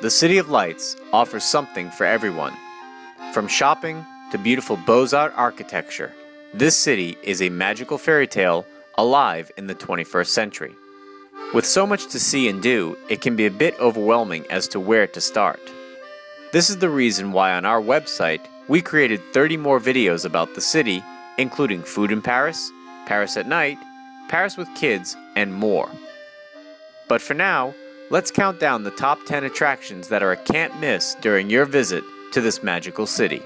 The City of Lights offers something for everyone. From shopping to beautiful Beaux-Arts architecture, this city is a magical fairy tale alive in the 21st century. With so much to see and do, it can be a bit overwhelming as to where to start. This is the reason why on our website, we created 30 more videos about the city, including food in Paris, Paris at night, Paris with kids, and more. But for now, let's count down the top 10 attractions that are a can't miss during your visit to this magical city.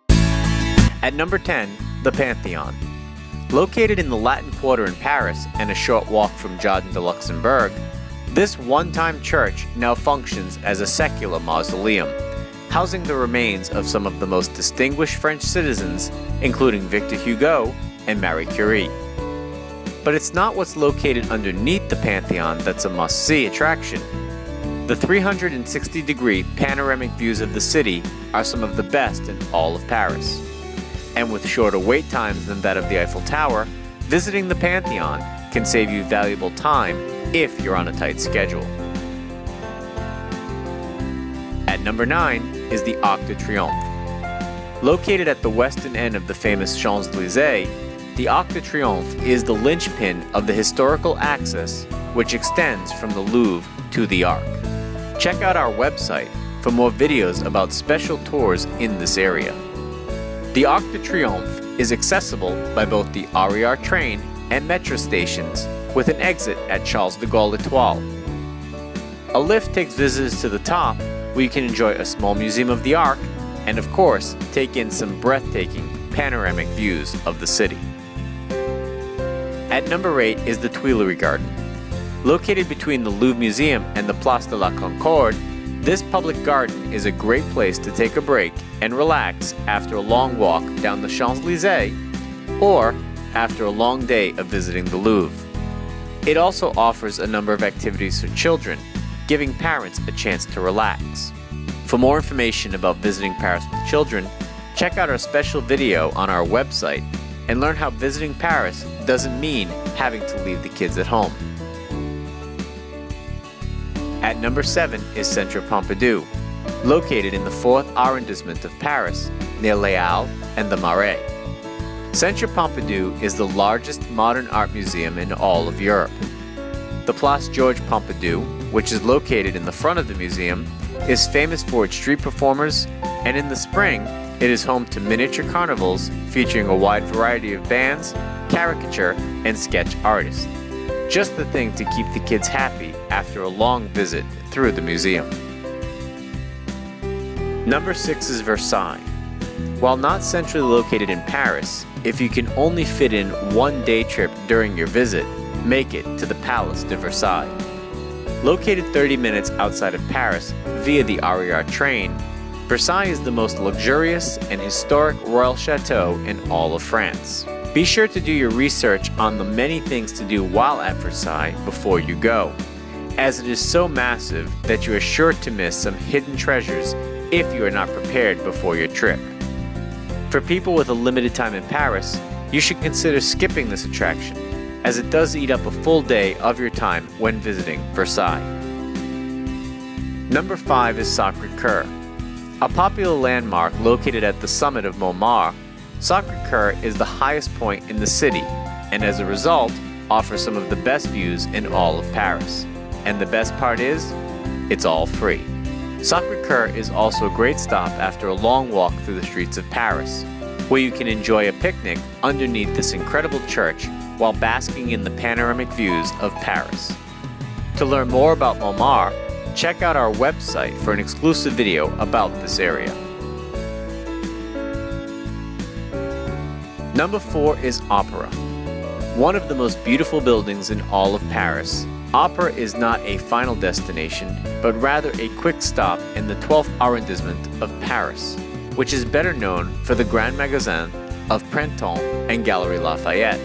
At number 10, the Pantheon. Located in the Latin Quarter in Paris and a short walk from Jardin de Luxembourg, this one-time church now functions as a secular mausoleum, housing the remains of some of the most distinguished French citizens, including Victor Hugo and Marie Curie. But it's not what's located underneath the Pantheon that's a must-see attraction. The 360-degree panoramic views of the city are some of the best in all of Paris. And with shorter wait times than that of the Eiffel Tower, visiting the Pantheon can save you valuable time if you're on a tight schedule. At number 9 is the Arc de Triomphe. Located at the western end of the famous Champs-Élysées, the Arc de Triomphe is the linchpin of the historical axis which extends from the Louvre to the Arc. Check out our website for more videos about special tours in this area. The Arc de Triomphe is accessible by both the RER train and metro stations, with an exit at Charles de Gaulle Étoile. A lift takes visitors to the top, where you can enjoy a small museum of the Arc, and of course, take in some breathtaking panoramic views of the city. At number 8 is the Tuileries Garden. Located between the Louvre Museum and the Place de la Concorde, this public garden is a great place to take a break and relax after a long walk down the Champs-Élysées or after a long day of visiting the Louvre. It also offers a number of activities for children, giving parents a chance to relax. For more information about visiting Paris with children, check out our special video on our website and learn how visiting Paris doesn't mean having to leave the kids at home. At number 7 is Centre Pompidou, located in the 4th arrondissement of Paris, near Les Halles and the Marais. Centre Pompidou is the largest modern art museum in all of Europe. The Place Georges Pompidou, which is located in the front of the museum, is famous for its street performers, and in the spring, it is home to miniature carnivals featuring a wide variety of bands, caricature, and sketch artists. Just the thing to keep the kids happy after a long visit through the museum. Number 6 is Versailles. While not centrally located in Paris, if you can only fit in one day trip during your visit, make it to the Palace de Versailles. Located 30 minutes outside of Paris via the RER train, Versailles is the most luxurious and historic royal chateau in all of France. Be sure to do your research on the many things to do while at Versailles before you go, as it is so massive that you are sure to miss some hidden treasures if you are not prepared before your trip. For people with a limited time in Paris, you should consider skipping this attraction, as it does eat up a full day of your time when visiting Versailles. Number 5 is Sacré-Cœur. A popular landmark located at the summit of Montmartre, Sacré-Cœur is the highest point in the city, and as a result, offers some of the best views in all of Paris. And the best part is, it's all free. Sacré-Cœur is also a great stop after a long walk through the streets of Paris, where you can enjoy a picnic underneath this incredible church while basking in the panoramic views of Paris. To learn more about Montmartre, check out our website for an exclusive video about this area. Number 4 is Opera. One of the most beautiful buildings in all of Paris, Opera is not a final destination, but rather a quick stop in the 12th arrondissement of Paris, which is better known for the Grand Magasin of Printemps and Galeries Lafayette,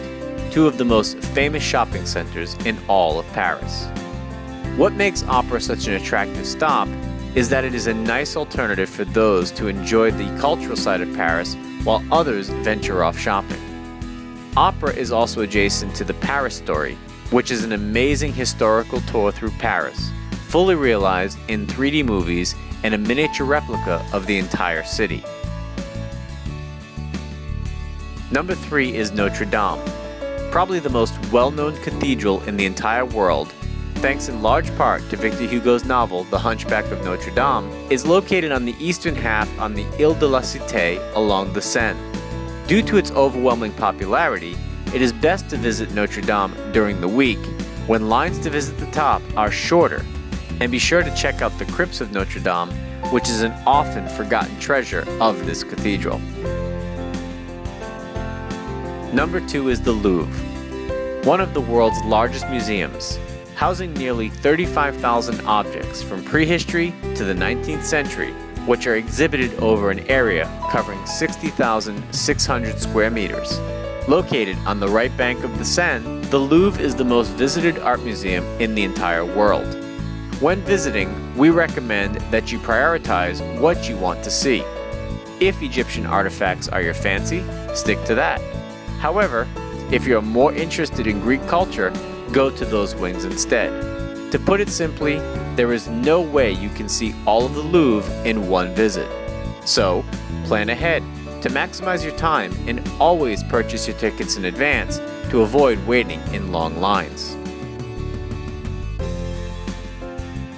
two of the most famous shopping centers in all of Paris. What makes Opera such an attractive stop is that it is a nice alternative for those to enjoy the cultural side of Paris while others venture off shopping. Opera is also adjacent to the Paris Story, which is an amazing historical tour through Paris, fully realized in 3D movies and a miniature replica of the entire city. Number 3 is Notre Dame. Probably the most well-known cathedral in the entire world, thanks in large part to Victor Hugo's novel The Hunchback of Notre Dame, is located on the eastern half on the Ile de la Cité along the Seine. Due to its overwhelming popularity, it is best to visit Notre Dame during the week, when lines to visit the top are shorter, and be sure to check out the crypts of Notre Dame, which is an often forgotten treasure of this cathedral. Number 2 is the Louvre, one of the world's largest museums, housing nearly 35,000 objects from prehistory to the 19th century, which are exhibited over an area covering 60,600 square meters. Located on the right bank of the Seine, the Louvre is the most visited art museum in the entire world. When visiting, we recommend that you prioritize what you want to see. If Egyptian artifacts are your fancy, stick to that. However, if you're more interested in Greek culture, go to those wings instead. To put it simply, there is no way you can see all of the Louvre in one visit. So, plan ahead to maximize your time and always purchase your tickets in advance to avoid waiting in long lines.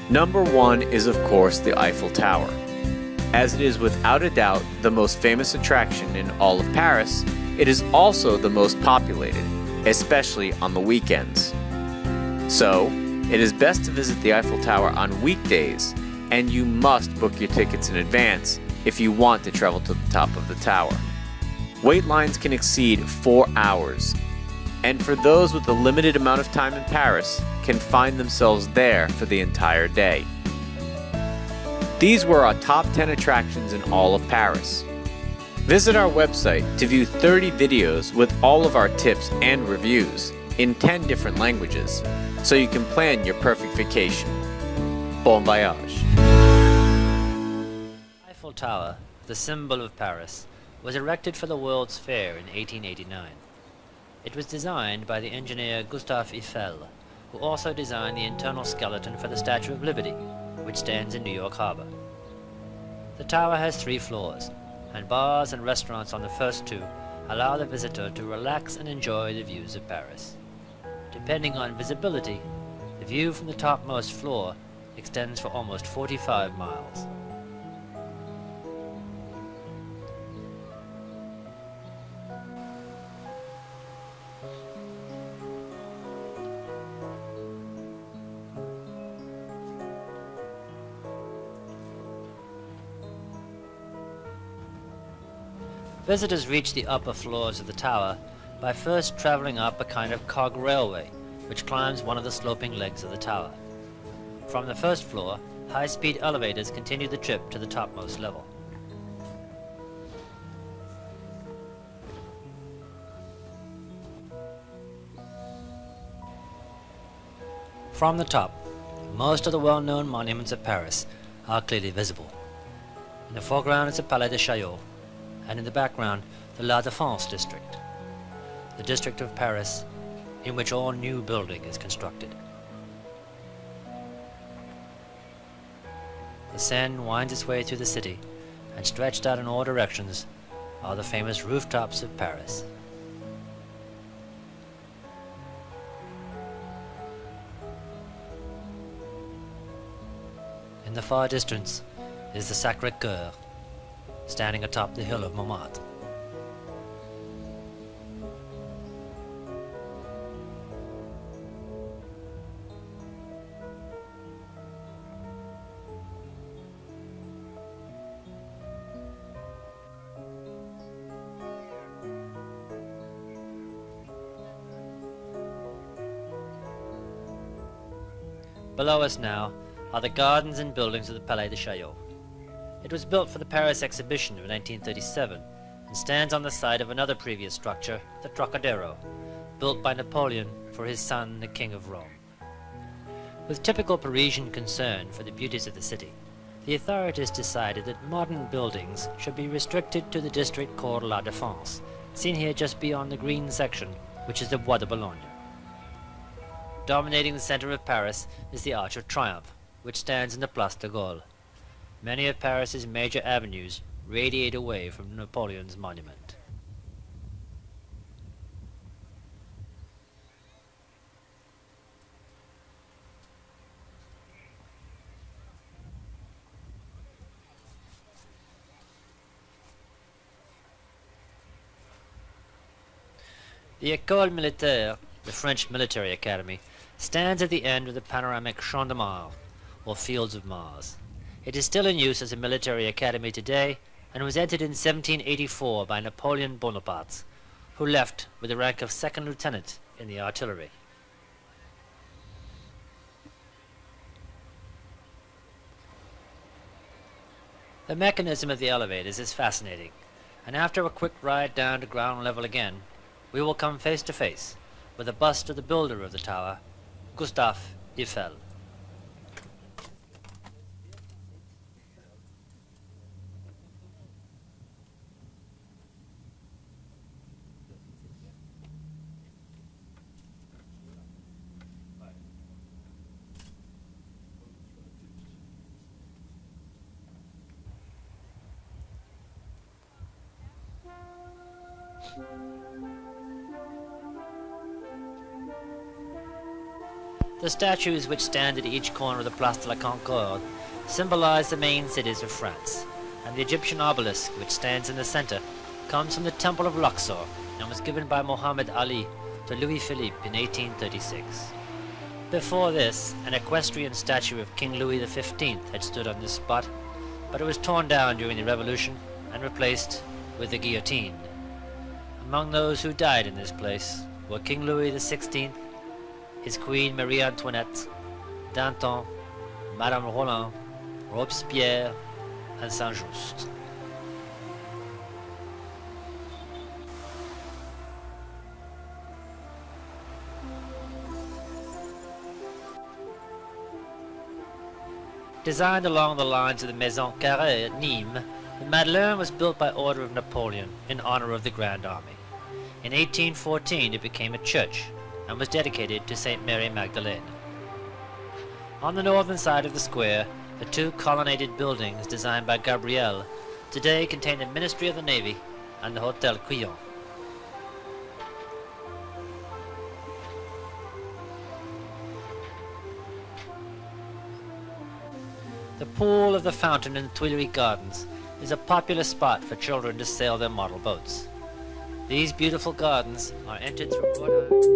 Number 1 is of course the Eiffel Tower. As it is without a doubt the most famous attraction in all of Paris, it is also the most populated, especially on the weekends. So, it is best to visit the Eiffel Tower on weekdays, and you must book your tickets in advance if you want to travel to the top of the tower. Wait lines can exceed 4 hours, and for those with a limited amount of time in Paris, can find themselves there for the entire day. These were our top 10 attractions in all of Paris. Visit our website to view 30 videos with all of our tips and reviews in 10 different languages, so you can plan your perfect vacation. Bon voyage! Eiffel Tower, the symbol of Paris, was erected for the World's Fair in 1889. It was designed by the engineer Gustave Eiffel, who also designed the internal skeleton for the Statue of Liberty, which stands in New York Harbor. The tower has 3 floors, and bars and restaurants on the first 2 allow the visitor to relax and enjoy the views of Paris. Depending on visibility, the view from the topmost floor extends for almost 45 miles. Visitors reach the upper floors of the tower by first traveling up a kind of cog railway, which climbs one of the sloping legs of the tower. From the first floor, high-speed elevators continue the trip to the topmost level. From the top, most of the well-known monuments of Paris are clearly visible. In the foreground is the Palais de Chaillot, and in the background the La Défense district, the district of Paris in which all new building is constructed. The Seine winds its way through the city, and stretched out in all directions are the famous rooftops of Paris. In the far distance is the Sacré-Cœur, standing atop the hill of Montmartre. Below us now are the gardens and buildings of the Palais de Chaillot. It was built for the Paris exhibition of 1937 and stands on the site of another previous structure, the Trocadero, built by Napoleon for his son, the King of Rome. With typical Parisian concern for the beauties of the city, the authorities decided that modern buildings should be restricted to the district called La Défense, seen here just beyond the green section, which is the Bois de Boulogne. Dominating the center of Paris is the Arch of Triumph, which stands in the Place de Gaulle. Many of Paris's major avenues radiate away from Napoleon's monument. The École Militaire, the French military academy, stands at the end of the panoramic Champ de Mars, or Fields of Mars. It is still in use as a military academy today, and was entered in 1784 by Napoleon Bonaparte, who left with the rank of second lieutenant in the artillery. The mechanism of the elevators is fascinating, and after a quick ride down to ground level again, we will come face to face with a bust of the builder of the tower, Gustave Eiffel. The statues which stand at each corner of the Place de la Concorde symbolize the main cities of France, and the Egyptian obelisk which stands in the center comes from the Temple of Luxor and was given by Muhammad Ali to Louis Philippe in 1836. Before this, an equestrian statue of King Louis XV had stood on this spot, but it was torn down during the Revolution and replaced with the guillotine. Among those who died in this place were King Louis XVI, his Queen Marie Antoinette, Danton, Madame Roland, Robespierre, and Saint-Just. Designed along the lines of the Maison Carrée at Nîmes, the Madeleine was built by order of Napoleon in honor of the Grand Army. In 1814 it became a church and was dedicated to St. Mary Magdalene. On the northern side of the square, the two colonnaded buildings designed by Gabriel today contain the Ministry of the Navy and the Hotel Crillon. The pool of the fountain in the Tuileries Gardens is a popular spot for children to sail their model boats. These beautiful gardens are entered through wrought iron.